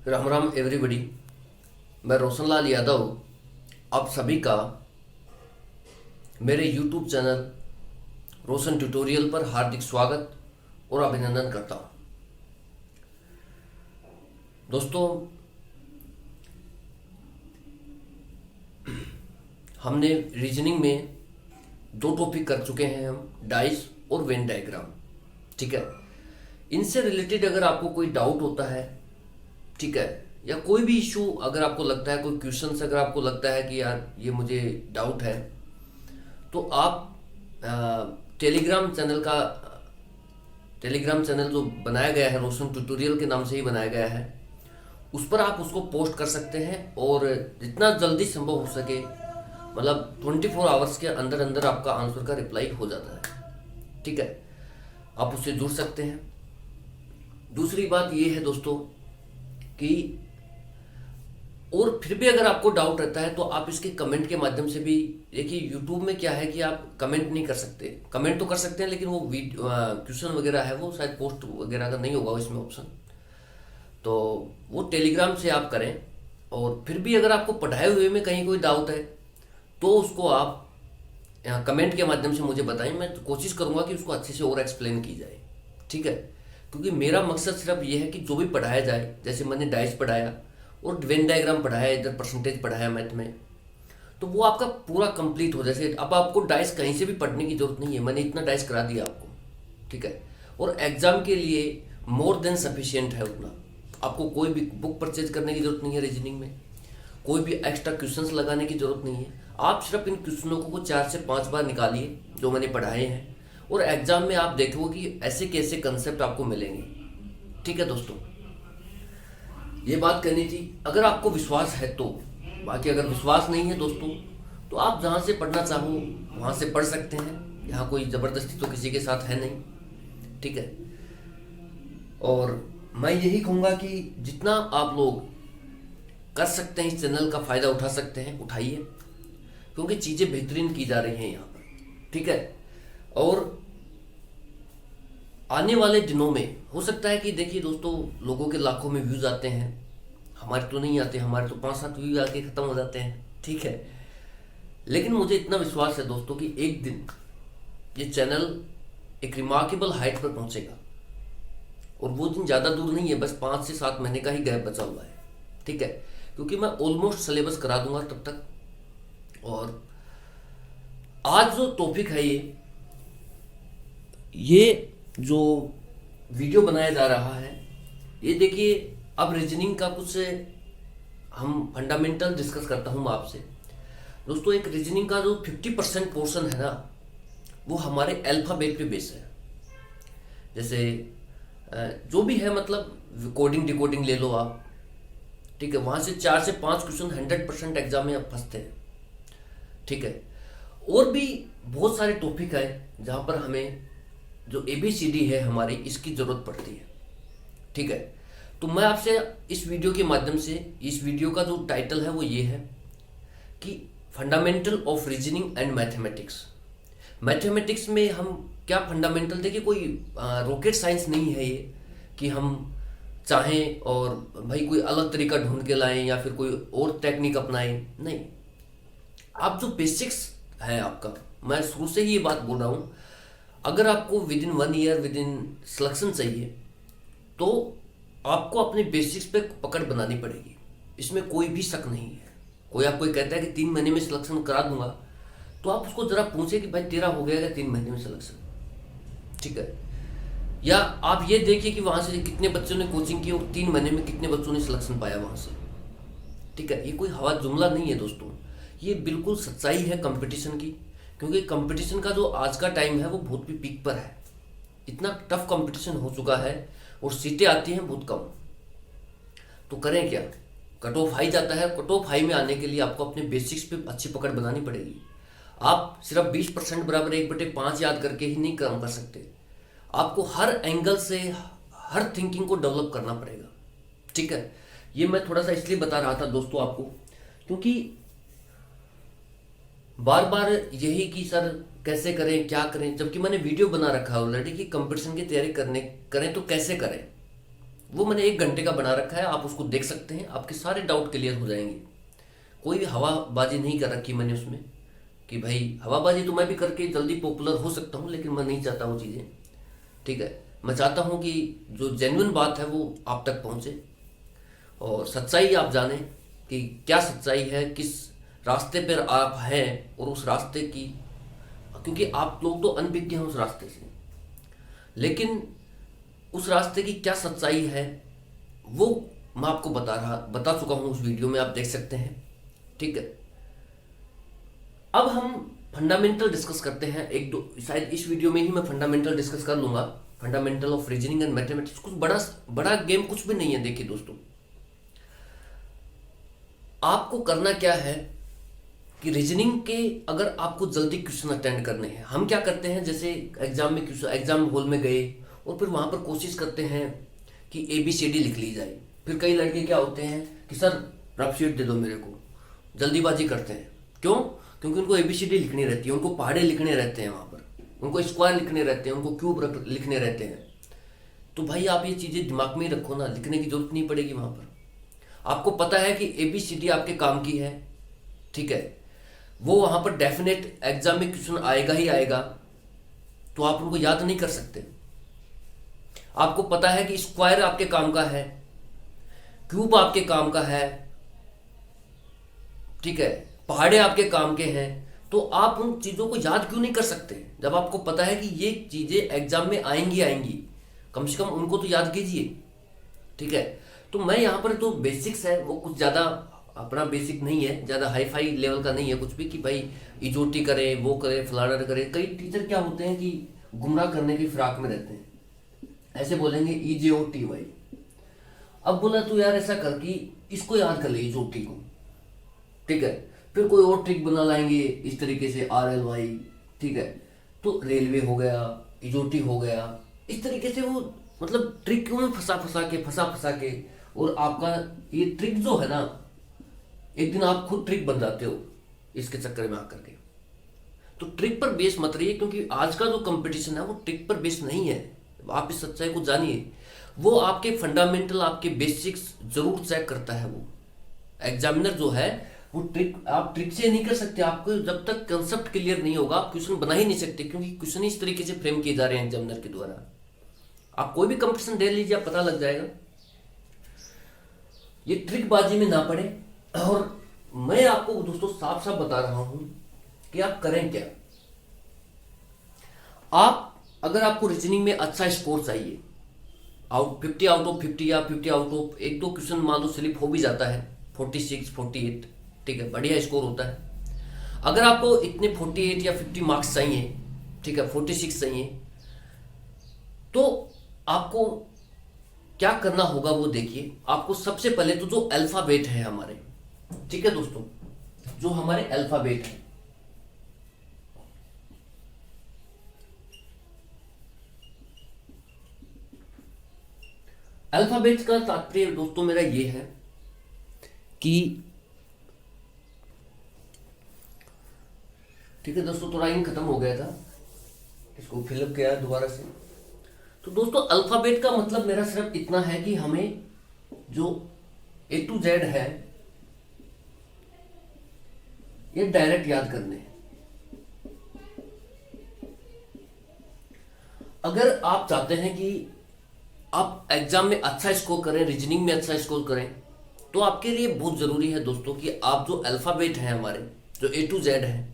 Ram Ram everybody. मैं रोशनलाल यादव आप सभी का मेरे यूट्यूब चैनल रोशन ट्यूटोरियल पर हार्दिक स्वागत और अभिनंदन करता हूँ। दोस्तों, हमने रीजनिंग में दो टॉपिक कर चुके हैं, हम डाइस और वेन डायग्राम। ठीक है, इनसे रिलेटेड अगर आपको कोई डाउट होता है, ठीक है, या कोई भी इशू अगर आपको लगता है, कोई क्वेश्चन अगर आपको लगता है कि यार ये मुझे डाउट है, तो आप टेलीग्राम चैनल जो बनाया गया है, रोशन ट्यूटोरियल के नाम से ही बनाया गया है, उस पर आप उसको पोस्ट कर सकते हैं और जितना जल्दी संभव हो सके, मतलब 24 आवर्स के अंदर अंदर आपका आंसर का रिप्लाई हो जाता है। ठीक है, आप उससे जुड़ सकते हैं। दूसरी बात ये है दोस्तों कि और फिर भी अगर आपको डाउट रहता है तो आप इसके कमेंट के माध्यम से भी, देखिए यूट्यूब में क्या है कि आप कमेंट नहीं कर सकते, कमेंट तो कर सकते हैं लेकिन वो क्वेश्चन वगैरह है वो शायद पोस्ट वगैरह का नहीं होगा इसमें ऑप्शन, तो वो टेलीग्राम से आप करें। और फिर भी अगर आपको पढ़ाए हुए में कहीं कोई डाउट है तो उसको आप कमेंट के माध्यम से मुझे बताएं, मैं कोशिश करूंगा कि उसको अच्छे से और एक्सप्लेन की जाए। ठीक है, क्योंकि मेरा मकसद सिर्फ ये है कि जो भी पढ़ाया जाए, जैसे मैंने डाइस पढ़ाया और वेन डायग्राम पढ़ाया, इधर परसेंटेज पढ़ाया मैथ में, तो वो आपका पूरा कंप्लीट हो। जैसे अब आपको डाइस कहीं से भी पढ़ने की जरूरत नहीं है, मैंने इतना डाइस करा दिया आपको। ठीक है, और एग्जाम के लिए मोर देन सफिशियंट है उतना। आपको कोई भी बुक परचेज करने की जरूरत नहीं है, रीजनिंग में कोई भी एक्स्ट्रा क्वेश्चंस लगाने की जरूरत नहीं है। आप सिर्फ इन क्वेश्चनों को 4 से 5 बार निकालिए जो मैंने पढ़ाए हैं, और एग्जाम में आप देखोगे कि ऐसे कैसे कंसेप्ट आपको मिलेंगे। ठीक है दोस्तों, ये बात करनी थी। अगर आपको विश्वास है तो, बाकी अगर विश्वास नहीं है दोस्तों तो आप जहाँ से पढ़ना चाहो वहाँ से पढ़ सकते हैं। यहाँ कोई ज़बरदस्ती तो किसी के साथ है नहीं। ठीक है, और मैं यही कहूँगा कि जितना आप लोग कर सकते हैं इस चैनल का फ़ायदा उठा सकते हैं, उठाइए, क्योंकि चीज़ें बेहतरीन की जा रही हैं यहाँ पर। ठीक है, और आने वाले दिनों में हो सकता है कि देखिए दोस्तों, लोगों के लाखों में व्यूज़ आते हैं, हमारे तो नहीं आते, हमारे तो 5-7 व्यू आके ख़त्म हो जाते हैं। ठीक है, लेकिन मुझे इतना विश्वास है दोस्तों कि एक दिन ये चैनल एक रिमार्केबल हाइट पर पहुंचेगा, और वो दिन ज़्यादा दूर नहीं है, बस 5 से 7 महीने का ही गैप बचा हुआ है। ठीक है, क्योंकि मैं ऑलमोस्ट सिलेबस करा दूंगा तब तक। और आज जो टॉपिक है, ये जो वीडियो बनाया जा रहा है, ये देखिए, अब रीजनिंग का कुछ हम फंडामेंटल डिस्कस करता हूँ आपसे दोस्तों। एक रीजनिंग का जो 50% पोर्शन है ना, वो हमारे अल्फाबेट पे बेस है। जैसे जो भी है, मतलब कोडिंग डिकोडिंग ले लो आप। ठीक है, वहाँ से 4 से 5 क्वेश्चन 100% एग्जाम में आप फंसते हैं। ठीक है, और भी बहुत सारे टॉपिक है जहाँ पर हमें जो ABCD है हमारी, इसकी ज़रूरत पड़ती है। ठीक है, तो मैं आपसे इस वीडियो के माध्यम से, इस वीडियो का जो टाइटल है वो ये है कि fundamental of reasoning and mathematics. Mathematics में हम क्या फंडामेंटल, देखिए कोई रॉकेट साइंस नहीं है ये कि हम चाहें और भाई कोई अलग तरीका ढूंढ के लाएं या फिर कोई और टेक्निक अपनाएं, नहीं। आप जो बेसिक्स है आपका, मैं शुरू से ही ये बात बोल रहा हूँ, अगर आपको with in 1 year with in selection चाहिए तो आपको अपने बेसिक्स पे पकड़ बनानी पड़ेगी, इसमें कोई भी शक नहीं है। कोई आपको कहता है कि 3 महीने में सिलेक्शन करा दूंगा, तो आप उसको जरा पूछे कि भाई तेरा हो गया 3 महीने में सिलेक्शन। ठीक है, या आप ये देखिए कि वहां से कितने बच्चों ने कोचिंग की और 3 महीने में कितने बच्चों ने सिलेक्शन पाया वहां से। ठीक है, ये कोई हवा जुमला नहीं है दोस्तों, ये बिल्कुल सच्चाई है कंपटीशन की। क्योंकि कंपटीशन का जो आज का टाइम है वो बहुत भी पीक पर है, इतना टफ कंपटीशन हो चुका है और सीटें आती हैं बहुत कम। तो करें क्या, कट ऑफ हाई जाता है। कट ऑफ हाई में आने के लिए आपको अपने बेसिक्स पे अच्छी पकड़ बनानी पड़ेगी। आप सिर्फ 20% बराबर 1/5 याद करके ही नहीं काम कर सकते, आपको हर एंगल से हर थिंकिंग को डेवलप करना पड़ेगा। ठीक है, ये मैं थोड़ा सा इसलिए बता रहा था दोस्तों आपको, क्योंकि बार बार यही कि सर कैसे करें, क्या करें, जबकि मैंने वीडियो बना रखा है ऑलरेडी कि कंपटीशन की तैयारी करें तो कैसे करें। वो मैंने 1 घंटे का बना रखा है, आप उसको देख सकते हैं, आपके सारे डाउट क्लियर हो जाएंगे। कोई भी हवाबाजी नहीं कर रखी मैंने उसमें कि भाई हवाबाजी तो मैं भी करके जल्दी पॉपुलर हो सकता हूँ, लेकिन मैं नहीं चाहता वो चीज़ें। ठीक है, मैं चाहता हूँ कि जो जेन्युइन बात है वो आप तक पहुँचे और सच्चाई आप जानें कि क्या सच्चाई है, किस रास्ते पर आप हैं और उस रास्ते की, क्योंकि आप लोग तो अनभिज्ञ हैं उस रास्ते से, लेकिन उस रास्ते की क्या सच्चाई है वो मैं आपको बता चुका हूँ उस वीडियो में, आप देख सकते हैं। ठीक है, अब हम फंडामेंटल डिस्कस करते हैं। एक दो शायद इस वीडियो में ही मैं फंडामेंटल डिस्कस कर लूंगा, fundamental of reasoning and mathematics. कुछ बड़ा बड़ा गेम कुछ भी नहीं है। देखिए दोस्तों, आपको करना क्या है कि रीजनिंग के अगर आपको जल्दी क्वेश्चन अटेंड करने हैं, हम क्या करते हैं, जैसे एग्जाम में क्वेश्चन, एग्जाम हॉल में गए और फिर वहां पर कोशिश करते हैं कि ABCD लिख ली जाए। फिर कई लड़के क्या होते हैं कि सर रफ शीट दे दो मेरे को, जल्दीबाजी करते हैं। क्यों? क्योंकि उनको ABCD लिखनी रहती है, उनको पहाड़े लिखने रहते हैं वहां पर, उनको स्क्वायर लिखने रहते हैं, उनको क्यूब लिखने रहते हैं। तो भाई आप ये चीजें दिमाग में ही रखो ना, लिखने की जरूरत नहीं पड़ेगी वहां पर। आपको पता है कि ABCD आपके काम की है, ठीक है, वो वहां पर डेफिनेट एग्जाम में क्वेश्चन आएगा ही आएगा, तो आप उनको याद नहीं कर सकते। आपको पता है कि स्क्वायर आपके काम का है, क्यूब आपके काम का है, ठीक है, पहाड़े आपके काम के हैं, तो आप उन चीजों को याद क्यों नहीं कर सकते जब आपको पता है कि ये चीजें एग्जाम में आएंगी आएंगी? कम से कम उनको तो याद कीजिए। ठीक है, तो मैं यहाँ पर जो बेसिक्स है वो कुछ ज्यादा अपना बेसिक नहीं है, ज्यादा हाई फाई लेवल का नहीं है कुछ भी कि भाई इजोटी करे, वो करे, फलाना करे। कई टीचर क्या होते हैं कि गुमराह करने की फिराक में रहते हैं, ऐसे बोलेंगे EJOTY। अब बोला तू यार ऐसा कर कि इसको याद कर ले, इजोटी को, ठीक है, फिर कोई और ट्रिक बना लाएंगे इस तरीके से RLY, ठीक है, तो रेलवे हो गया, इजोटी हो गया, इस तरीके से वो मतलब ट्रिक में फंसा फंसा के और आपका ये ट्रिक जो है ना, एक दिन आप खुद ट्रिक बन जाते हो इसके चक्कर में आकर के। तो ट्रिक पर बेस मत रहिए, क्योंकि आज का जो कंपटीशन है वो ट्रिक पर बेस नहीं है। आप इस सच्चाई को जानिए, वो आपके फंडामेंटल, आपके बेसिक्स जरूर चेक करता है। वो एग्जामिनर जो है वो ट्रिक, आप ट्रिक से नहीं कर सकते। आपको जब तक कंसेप्ट क्लियर नहीं होगा आप क्वेश्चन बना ही नहीं सकते, क्योंकि क्वेश्चन इस तरीके से फ्रेम किए जा रहे हैं एग्जामिनर के द्वारा। आप कोई भी कंपटीशन दे लीजिए, आप पता लग जाएगा। ये ट्रिक बाजी में ना पड़े। और मैं आपको दोस्तों साफ साफ बता रहा हूं कि आप करें क्या। आप अगर आपको रीजनिंग में अच्छा स्कोर चाहिए, 50 आउट ऑफ 50 या 50 आउट ऑफ, एक दो क्वेश्चन मान लो स्लिप हो भी जाता है 46, 48, ठीक है, बढ़िया स्कोर होता है। अगर आपको इतने 48 या 50 मार्क्स चाहिए, ठीक है, 46 चाहिए, तो आपको क्या करना होगा वो देखिए। आपको सबसे पहले तो जो अल्फाबेट है हमारे, ठीक है दोस्तों, जो हमारे अल्फाबेट है, अल्फाबेट का तात्पर्य दोस्तों मेरा ये है कि, ठीक है दोस्तों, थोड़ा इन खत्म हो गया था, इसको फिलअप किया दोबारा से। तो दोस्तों अल्फाबेट का मतलब मेरा सिर्फ इतना है कि हमें जो A to Z है ये डायरेक्ट याद करने हैं। अगर आप चाहते हैं कि आप एग्जाम में अच्छा स्कोर करें, रीजनिंग में अच्छा स्कोर करें, तो आपके लिए बहुत जरूरी है दोस्तों कि आप जो अल्फाबेट हैं हमारे, जो A to Z है,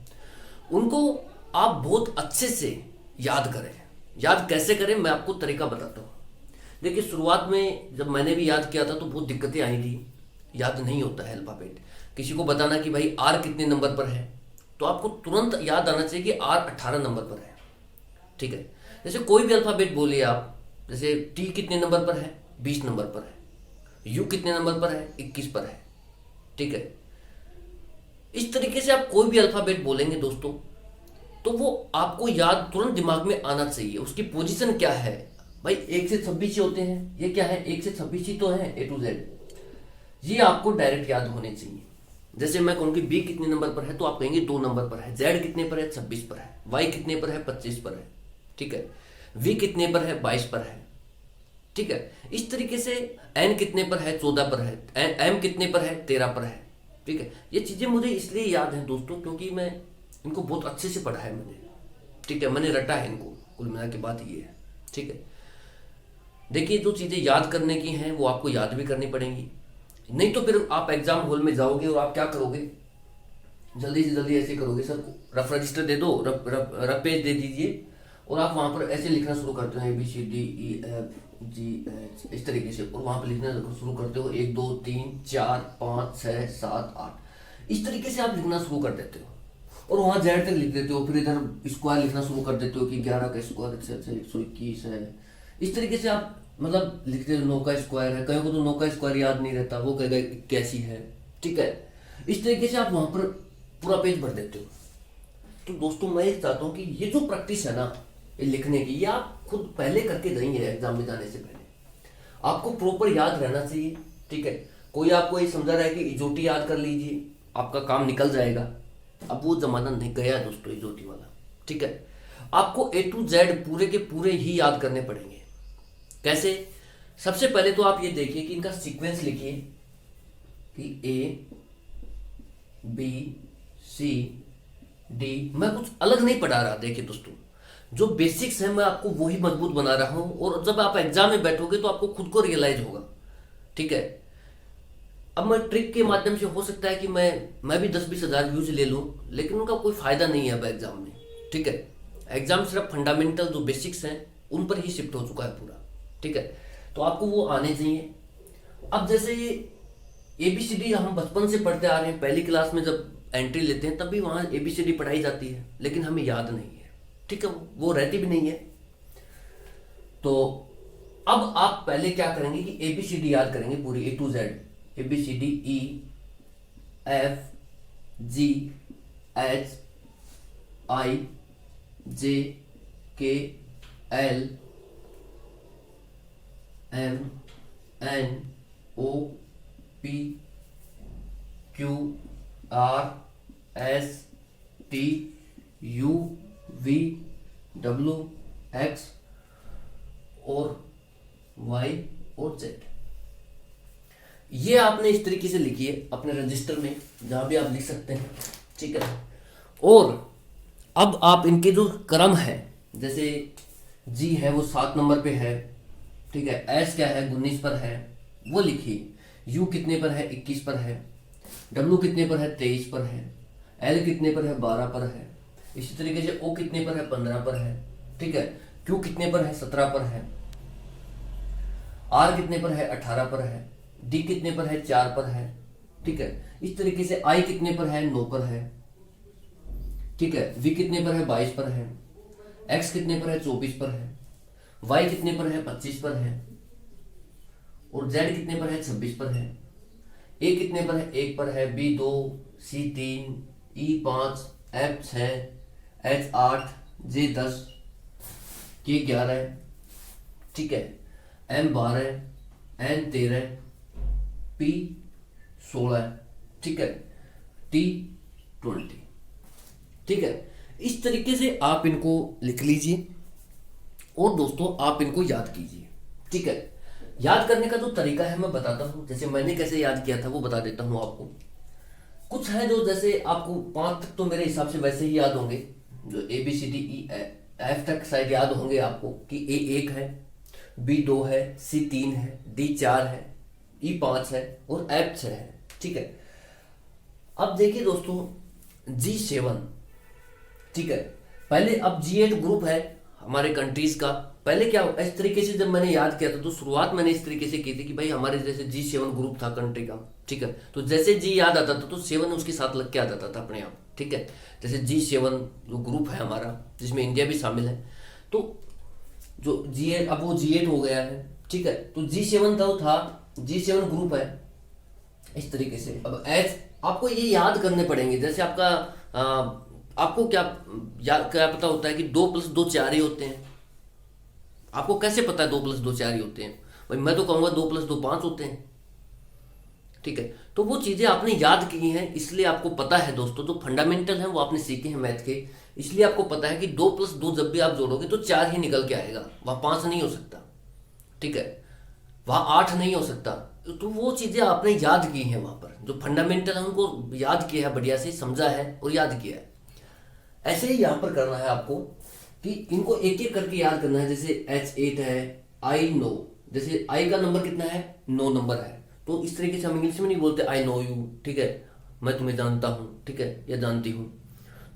उनको आप बहुत अच्छे से याद करें। याद कैसे करें मैं आपको तरीका बताता हूँ। देखिए शुरुआत में जब मैंने भी याद किया था तो बहुत दिक्कतें आई थी, याद नहीं होता है अल्फाबेट। किसी को बताना कि भाई R कितने नंबर पर है, तो आपको तुरंत याद आना चाहिए कि R 18 नंबर पर है, ठीक है। जैसे कोई भी अल्फाबेट बोलिए आप, जैसे T कितने नंबर पर है, 20 नंबर पर है, U कितने नंबर पर है, 21 पर है, ठीक है। इस तरीके से आप कोई भी अल्फाबेट बोलेंगे दोस्तों, तो वो आपको याद तुरंत दिमाग में आना चाहिए। उसकी पोजीशन क्या है, भाई 1 से 26 होते हैं, ये क्या है, 1 से 26 ही तो है A to Z, ये आपको डायरेक्ट याद होने चाहिए। जैसे मैं कहूँ कि B कितने नंबर पर है, तो आप कहेंगे 2 नंबर पर है। Z कितने पर है, 26 पर है। Y कितने पर है, 25 पर है, ठीक है। V कितने पर है, 22 पर है, ठीक है। इस तरीके से n कितने पर है, 14 पर है, m कितने पर है, 13 पर है, ठीक है। ये चीज़ें मुझे इसलिए याद हैं दोस्तों क्योंकि मैं इनको बहुत अच्छे से पढ़ा है मैंने, ठीक है, मैंने रटा है इनको, कुल मिला के बात ये है, ठीक है। देखिए जो चीज़ें याद करने की हैं वो आपको याद भी करनी पड़ेंगी, नहीं तो फिर आप एग्जाम हॉल में जाओगे और आप क्या करोगे, जल्दी से जल्दी ऐसे करोगे, सर रफ रजिस्टर दे दो, रफ पेज दे दीजिए, और आप वहाँ पर ऐसे लिखना शुरू करते हो ABCDEFGH इस तरीके से, और वहाँ पर लिखना शुरू करते हो 1 2 3 4 5 6 7 8 इस तरीके से आप लिखना शुरू कर देते हो, और वहाँ जेड तक लिख देते हो, फिर इधर स्क्वायर लिखना शुरू कर देते हो कि 11 का स्क्वायर 121 है। इस तरीके से आप मतलब लिखते हो 9 का स्क्वायर है, कहीं को तो 9 का स्क्वायर याद नहीं रहता, वो कहेगा 81 है, ठीक है। इस तरीके से आप वहाँ पर पूरा पेज भर देते हो। तो दोस्तों मैं ये चाहता हूँ कि ये जो प्रैक्टिस है ना ये लिखने की, ये आप खुद पहले करके जाएंगे एग्जाम में जाने से पहले, आपको प्रॉपर याद रहना चाहिए, ठीक है। कोई आपको ये समझा रहा है कि इजोटी याद कर लीजिए आपका काम निकल जाएगा, अब वो जमाना नहीं गया दोस्तों इजोटी वाला, ठीक है। आपको A to Z पूरे के पूरे ही याद करने पड़ेंगे। कैसे? सबसे पहले तो आप ये देखिए कि इनका सीक्वेंस लिखिए कि A B C D, मैं कुछ अलग नहीं पढ़ा रहा, देखिए दोस्तों जो बेसिक्स है मैं आपको वही मजबूत बना रहा हूं, और जब आप एग्जाम में बैठोगे तो आपको खुद को रियलाइज होगा, ठीक है। अब मैं ट्रिक के माध्यम से हो सकता है कि मैं भी 10-20 हज़ार व्यूज ले लूं, लेकिन उनका कोई फायदा नहीं है अब एग्जाम में, ठीक है। एग्जाम सिर्फ फंडामेंटल जो बेसिक्स हैं उन पर ही शिफ्ट हो चुका है पूरा, ठीक है। तो आपको वो आने चाहिए। अब जैसे ये ABCD हम बचपन से पढ़ते आ रहे हैं, पहली क्लास में जब एंट्री लेते हैं तब भी वहाँ ABCD पढ़ाई जाती है, लेकिन हमें याद नहीं है, ठीक है, वो रहती भी नहीं है। तो अब आप पहले क्या करेंगे कि ABCD याद करेंगे पूरी A to Z, ABCD E F G H I J K L M N O P Q R S T U V W X और Y और Z, ये आपने इस तरीके से लिखिए अपने रजिस्टर में जहां भी आप लिख सकते हैं, ठीक है। और अब आप इनके जो क्रम है, जैसे G है वो 7 नंबर पे है, ठीक है, S क्या है 19 पर है वो लिखिए, U कितने पर है 21 पर है, W कितने पर है 23 पर है, L कितने पर है 12 पर है, इसी तरीके से O कितने पर है 15 पर है, ठीक है, Q कितने पर है 17 पर है, R कितने पर है 18 पर है, D कितने पर है 4 पर है, ठीक है। इस तरीके से I कितने पर है 9 पर है, ठीक है, V कितने पर है 22 पर है, X कितने पर है 24 पर है, Y कितने पर है 25 पर है, और Z कितने पर है 26 पर है, A कितने पर है 1 पर है, B 2, C 3, E 5, F 6, H 8, J 10, K 11, ठीक है, M 12, N 13, P 16, ठीक है, T 20, ठीक है। इस तरीके से आप इनको लिख लीजिए और दोस्तों आप इनको याद कीजिए, ठीक है। याद करने का जो तरीका है मैं बताता हूँ, जैसे मैंने कैसे याद किया था वो बता देता हूँ आपको। कुछ है जो जैसे आपको 5 तक तो मेरे हिसाब से वैसे ही याद होंगे, जो ABCDEF तक शायद याद होंगे आपको कि A 1 है, B 2 है, C 3 है, D 4 है, E 5 है और F 6 है, ठीक है। अब देखिए दोस्तों G 7, ठीक है, पहले अब G8 ग्रुप है हमारे कंट्रीज का। पहले क्या इस तरीके से जब मैंने याद किया था तो शुरुआत मैंने इस तरीके से की थी कि भाई हमारे जैसे G7 ग्रुप था कंट्री का, ठीक है। तो जैसे G याद आता था तो 7 उसके साथ लग के आ जाता था अपने आप, ठीक है। जैसे G7 जो ग्रुप है हमारा जिसमें इंडिया भी शामिल है, तो जो G8 अब वो G8 हो गया है, ठीक है। तो G7 था G7 ग्रुप है इस तरीके से। अब एच आपको ये याद करने पड़ेंगे, जैसे आपका आपको क्या पता होता है कि 2 + 2 4 ही होते हैं। आपको कैसे पता है 2 + 2 4 ही होते हैं? भाई मैं तो कहूँगा 2 + 2 5 होते हैं, ठीक है। तो वो चीज़ें आपने याद की हैं इसलिए आपको पता है दोस्तों, जो फंडामेंटल हैं वो आपने सीखे हैं मैथ के, इसलिए आपको पता है कि 2 + 2 जब भी आप जोड़ोगे तो 4 ही निकल के आएगा, वहाँ 5 नहीं हो सकता, ठीक है। वहाँ 8 नहीं हो सकता। तो वो चीज़ें आपने याद की हैं, वहाँ पर जो फंडामेंटल है उनको याद किया है, बढ़िया से समझा है और याद किया है। ऐसे ही यहाँ पर करना है आपको कि इनको एक एक करके याद करना है। जैसे H8 है, आई नो, जैसे आई का नंबर कितना है, 9 नंबर है। तो इस तरीके से हम इंग्लिश में नहीं बोलते आई नो यू, ठीक है, मैं तुम्हें जानता हूँ, ठीक है, या जानती हूँ।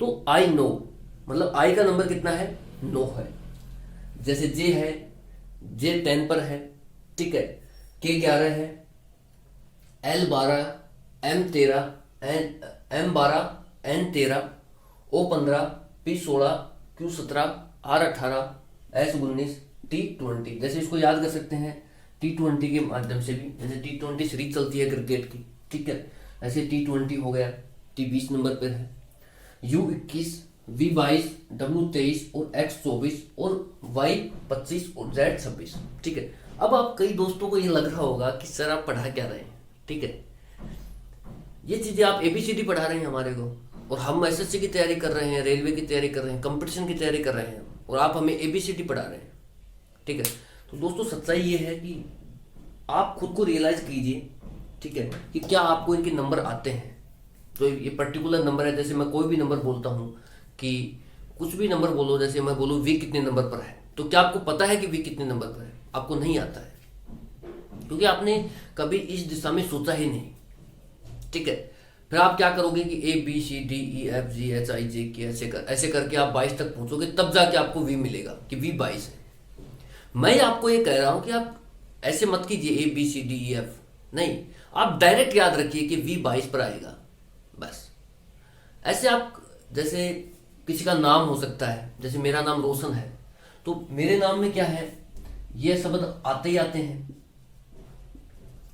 तो आई नो मतलब आई का नंबर कितना है, 9 है। जैसे जे है, जे 10 पर है, ठीक है, के 11 है, L 12, M 13, M 12, N 13, O 15, P 16, Q 17, R 18, S 19, T 20। जैसे इसको याद कर सकते हैं T20 के माध्यम से भी। जैसे T20 सीरीज चलती है क्रिकेट की, ठीक है, ऐसे T20 हो गया, T 20 नंबर पर है, U 21, V 22, W 23 और X 24 और Y 25 और Z 26, ठीक है। अब आप कई दोस्तों को ये लग रहा होगा कि सर आप पढ़ा क्या रहे हैं, ठीक है, ये चीज़ें आप ABCD पढ़ा रहे हैं हमारे को, और हम SSC की तैयारी कर रहे हैं, रेलवे की तैयारी कर रहे हैं, कंपटीशन की तैयारी कर रहे हैं, और आप हमें ABCD पढ़ा रहे हैं, ठीक है। तो दोस्तों सच्चाई ये है कि आप खुद को रियलाइज कीजिए, ठीक है, कि क्या आपको इनके नंबर आते हैं। तो ये पर्टिकुलर नंबर है, जैसे मैं कोई भी नंबर बोलता हूँ कि कुछ भी नंबर बोलो, जैसे मैं बोलूँ V कितने नंबर पर है, तो क्या आपको पता है कि V कितने नंबर पर है? आपको नहीं आता है, क्योंकि आपने कभी इस दिशा में सोचा ही नहीं, ठीक है। फिर आप क्या करोगे कि ABCDEFGHIJK ऐसे करके आप 22 तक पहुंचोगे, तब जाके आपको V मिलेगा कि V 22 है। मैं आपको ये कह रहा हूं कि आप ऐसे मत कीजिए ABCDEF, नहीं, आप डायरेक्ट याद रखिए कि V 22 पर आएगा, बस। ऐसे आप, जैसे किसी का नाम हो सकता है, जैसे मेरा नाम रोशन है, तो मेरे नाम में क्या है, ये शब्द आते ही आते हैं,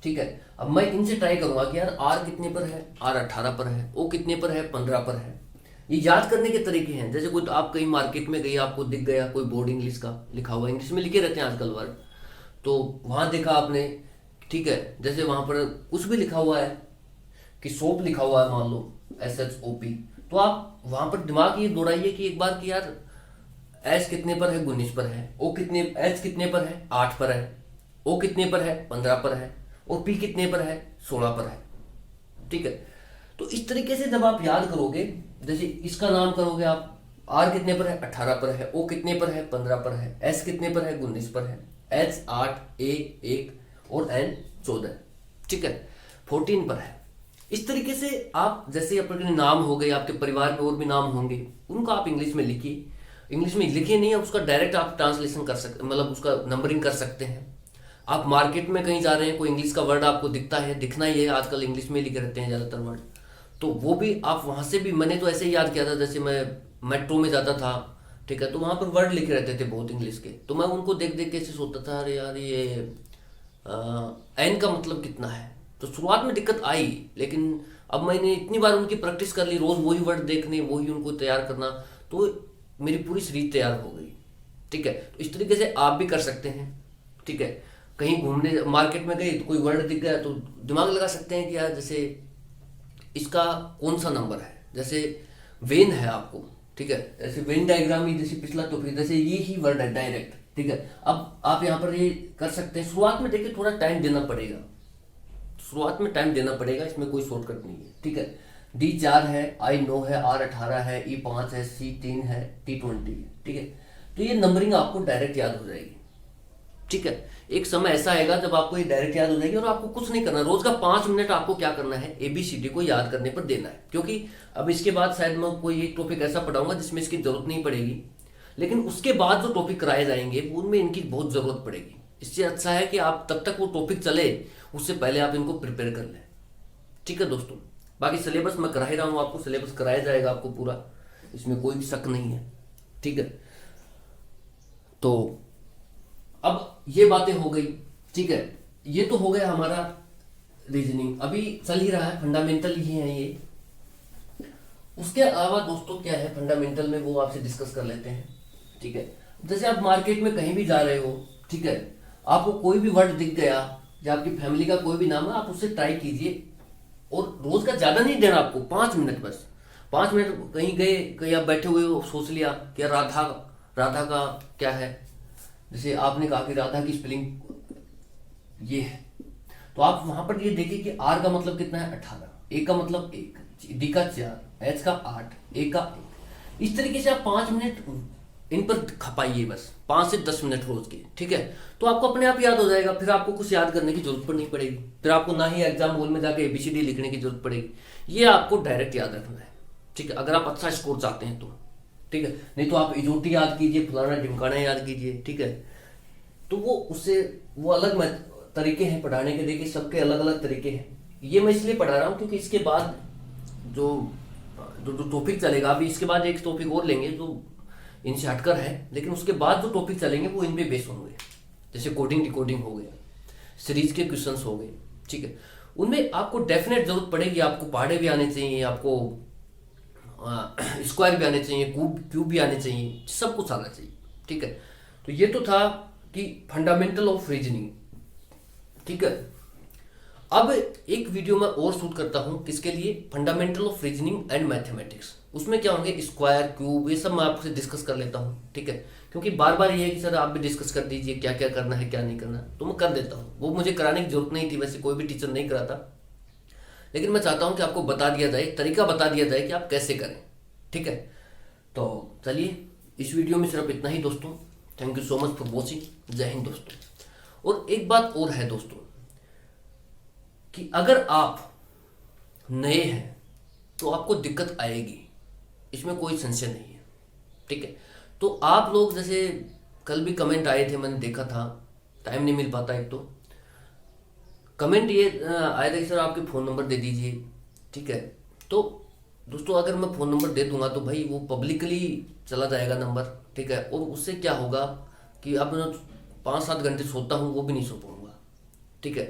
ठीक है। अब मैं इनसे ट्राई करूंगा कि यार R कितने पर है, R 18 पर है, O कितने पर है, 15 पर है। ये याद करने के तरीके हैं। जैसे कोई, आप कहीं मार्केट में गई, आपको दिख गया कोई बोर्ड इंग्लिश का लिखा हुआ, इंग्लिश में लिखे रहते हैं आजकल वर्ड, तो वहां देखा आपने, ठीक है, जैसे वहां पर कुछ भी लिखा हुआ है कि सोप लिखा हुआ है, मान लो SHOP, तो आप वहां पर दिमाग ये दौड़ाइए कि एक बार कि यार S कितने पर है, 19 पर है, H कितने पर है, 8 पर है, O कितने पर है, 15 पर है, और P कितने पर है, 16 पर है, ठीक है। तो इस तरीके से जब आप याद करोगे, जैसे इसका नाम करोगे आप, R कितने पर है, 18 पर है, O कितने पर है, 15 पर है, S कितने पर है, 19 पर है, H 8, A 1 और N 14, ठीक है, 14 पर है। इस तरीके से आप, जैसे अपने नाम हो गए, आपके परिवार में और भी नाम होंगे, उनको आप इंग्लिश में लिखिए। इंग्लिश में लिखिए नहीं है, उसका डायरेक्ट आप ट्रांसलेशन कर सकते, मतलब उसका नंबरिंग कर सकते हैं। आप मार्केट में कहीं जा रहे हैं, कोई इंग्लिश का वर्ड आपको दिखता है, दिखना ही है, आजकल इंग्लिश में लिखे रहते हैं ज़्यादातर वर्ड, तो वो भी आप वहाँ से भी, मैंने तो ऐसे ही याद किया था, जैसे मैं मेट्रो में जाता था, ठीक है, तो वहाँ पर वर्ड लिखे रहते थे बहुत इंग्लिश के, तो मैं उनको देख देख के ऐसे सोचता था, अरे यार ये एन का मतलब कितना है। तो शुरुआत में दिक्कत आई, लेकिन अब मैंने इतनी बार उनकी प्रैक्टिस कर ली, रोज़ वही वर्ड देखने, वही उनको तैयार करना, तो मेरी पूरी सीरीज तैयार हो गई, ठीक है। तो इस तरीके से आप भी कर सकते हैं, ठीक है। कहीं घूमने मार्केट में गए तो कोई वर्ड दिख गया, तो दिमाग लगा सकते हैं कि यार जैसे इसका कौन सा नंबर है, जैसे वेन है आपको, ठीक है, ऐसे वेन डायग्राम ही, जैसे पिछला तो फिर जैसे ये ही वर्ड है डायरेक्ट, ठीक है। अब आप यहाँ पर ये कर सकते हैं। शुरुआत में देखिए थोड़ा टाइम देना पड़ेगा, शुरुआत में टाइम देना पड़ेगा, इसमें कोई शॉर्टकट नहीं है, ठीक है। D 4 है, I 9 है, R 18 है, E 5 है, C 3 है, T 20 है, ठीक है। तो ये नंबरिंग आपको डायरेक्ट याद हो जाएगी, ठीक है। एक समय ऐसा आएगा जब आपको ये डायरेक्ट याद हो जाएगी और आपको कुछ नहीं करना, रोज का 5 मिनट आपको क्या करना है, ABCD को याद करने पर देना है। क्योंकि अब इसके बाद शायद मैं कोई एक टॉपिक ऐसा पढ़ाऊंगा जिसमें इसकी जरूरत नहीं पड़ेगी, लेकिन उसके बाद जो टॉपिक कराए जाएंगे उनमें इनकी बहुत जरूरत पड़ेगी। इससे अच्छा है कि आप तब तक वो टॉपिक चले, उससे पहले आप इनको प्रिपेयर कर लें, ठीक है दोस्तों। बाकी सिलेबस मैं करा ही रहा हूँ, आपको सिलेबस कराया जाएगा आपको पूरा, इसमें कोई भी शक नहीं है, ठीक है। तो अब ये बातें हो गई, ठीक है, ये तो हो गया हमारा रीजनिंग, अभी चल ही रहा है, फंडामेंटल ही है ये। उसके अलावा दोस्तों क्या है फंडामेंटल में, वो आपसे डिस्कस कर लेते हैं, ठीक है। जैसे आप मार्केट में कहीं भी जा रहे हो, ठीक है, आपको कोई भी वर्ड दिख गया या आपकी फैमिली का कोई भी नाम है, आप उससे ट्राई कीजिए, और रोज का ज्यादा नहीं देना आपको, 5 मिनट बस, 5 मिनट कहीं गए, कहीं आप बैठे हुए हो, सोच लिया कि राधा का क्या है, जैसे आपने कहा कि राधा की स्पेलिंग ये है। तो आप वहां पर ये देखिए कि आर का मतलब कितना है 18, ए का मतलब 1, डी का 4, एच का 8, ए का 1। इस तरीके से आप 5 मिनट इन पर खपाइए, बस 5 से 10 मिनट रोज के, ठीक है। तो आपको अपने आप याद हो जाएगा, फिर आपको कुछ याद करने की जरूरत नहीं पड़ेगी, फिर आपको ना ही एग्जाम हॉल में जाके ABCD लिखने की जरूरत पड़ेगी। ये आपको डायरेक्ट याद रखना है, ठीक है, अगर आप अच्छा स्कोर चाहते हैं तो, ठीक है। नहीं तो आप इजोटी याद कीजिए, फलाना ढिमकाना याद कीजिए, ठीक है। तो वो उससे वो अलग तरीके हैं पढ़ाने के, देखिए सबके अलग अलग तरीके हैं। ये मैं इसलिए पढ़ा रहा हूँ क्योंकि इसके बाद जो जो टॉपिक चलेगा, अभी इसके बाद एक टॉपिक और लेंगे जो इनसे हटकर है, लेकिन उसके बाद जो टॉपिक चलेंगे वो इन पे बेस होंगे। जैसे कोडिंग डिकोडिंग हो गया, सीरीज के क्वेश्चंस हो गए, ठीक है। उनमें आपको डेफिनेट जरूरत पड़ेगी, आपको पहाड़े भी आने चाहिए, आपको स्क्वायर भी आने चाहिए, क्यूब भी आने चाहिए, सब कुछ आना चाहिए, ठीक है। तो ये तो था कि फंडामेंटल ऑफ रीजनिंग, ठीक है। अब एक वीडियो मैं और शूट करता हूं, किसके लिए, fundamental of reasoning and mathematics. उसमें क्या होंगे, स्क्वायर क्यूब, ये सब मैं आपसे डिस्कस कर लेता हूं, ठीक है। क्योंकि बार बार ये है कि सर आप भी डिस्कस कर दीजिए क्या क्या करना है क्या नहीं करना, तो मैं कर देता हूं। वो मुझे कराने की जरूरत नहीं थी, वैसे कोई भी टीचर नहीं कराता, लेकिन मैं चाहता हूं कि आपको बता दिया जाए, तरीका बता दिया जाए कि आप कैसे करें, ठीक है। तो चलिए, इस वीडियो में सिर्फ इतना ही दोस्तों। Thank you so much for watching. जय हिंद दोस्तों। और एक बात और है दोस्तों, कि अगर आप नए हैं तो आपको दिक्कत आएगी, इसमें कोई संशय नहीं है, ठीक है। तो आप लोग, जैसे कल भी कमेंट आए थे, मैंने देखा था, टाइम नहीं मिल पाता, एक तो कमेंट ये आया था कि सर आपके फ़ोन नंबर दे दीजिए, ठीक है। तो दोस्तों अगर मैं फ़ोन नंबर दे दूंगा तो भाई वो पब्लिकली चला जाएगा नंबर, ठीक है। और उससे क्या होगा कि अब मैं 5-7 घंटे सोता हूँ, वो भी नहीं सो पाऊंगा, ठीक है।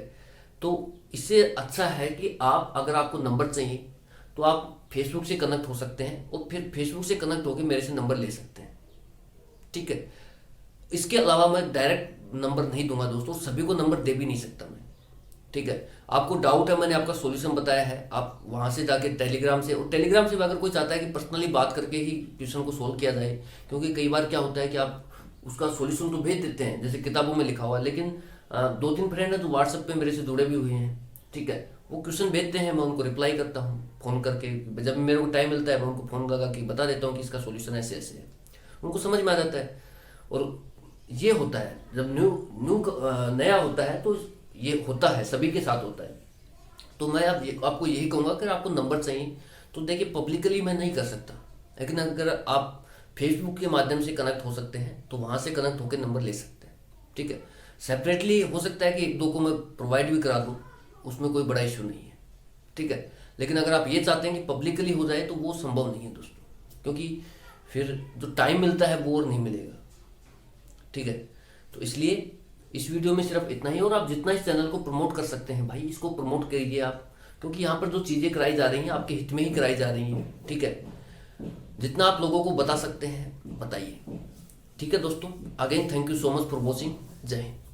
तो इससे अच्छा है कि आप, अगर आपको नंबर चाहिए तो आप फेसबुक से कनेक्ट हो सकते हैं, और फिर फेसबुक से कनेक्ट होकर मेरे से नंबर ले सकते हैं, ठीक है। इसके अलावा मैं डायरेक्ट नंबर नहीं दूंगा दोस्तों, सभी को नंबर दे भी नहीं सकता मैं, ठीक है। आपको डाउट है, मैंने आपका सॉल्यूशन बताया है, आप वहां से जाके टेलीग्राम से, और टेलीग्राम से भी अगर कोई चाहता है कि पर्सनली बात करके ही क्वेश्चन को सोल्व किया जाए, क्योंकि कई बार क्या होता है कि आप उसका सॉल्यूशन तो भेज देते हैं जैसे किताबों में लिखा हुआ, लेकिन 2-3 फ्रेंड है जो व्हाट्सएप पे मेरे से जुड़े भी हुए हैं, ठीक है। वो क्वेश्चन भेजते हैं, मैं उनको रिप्लाई करता हूँ फ़ोन करके, जब मेरे को टाइम मिलता है मैं उनको फ़ोन लगा के बता देता हूँ कि इसका सॉल्यूशन ऐसे ऐसे है, उनको समझ में आ जाता है। और ये होता है जब नया होता है तो ये होता है, सभी के साथ होता है। तो मैं अब आपको यही कहूँगा कि आपको नंबर चाहिए तो देखिए, पब्लिकली मैं नहीं कर सकता, लेकिन अगर आप फेसबुक के माध्यम से कनेक्ट हो सकते हैं तो वहाँ से कनेक्ट होकर नंबर ले सकते हैं, ठीक है। सेपरेटली हो सकता है कि 1-2 को मैं प्रोवाइड भी करा दूँ, उसमें कोई बड़ा इशू नहीं है, ठीक है। लेकिन अगर आप ये चाहते हैं कि पब्लिकली हो जाए तो वो संभव नहीं है दोस्तों, क्योंकि फिर जो टाइम मिलता है वो और नहीं मिलेगा, ठीक है। तो इसलिए इस वीडियो में सिर्फ इतना ही, और आप जितना इस चैनल को प्रमोट कर सकते हैं भाई इसको प्रमोट करिए आप, क्योंकि यहाँ पर जो चीज़ें कराई जा रही हैं आपके हित में ही कराई जा रही हैं, ठीक है। जितना आप लोगों को बता सकते हैं बताइए, ठीक है दोस्तों। Again thank you so much for watching. जय हिंद।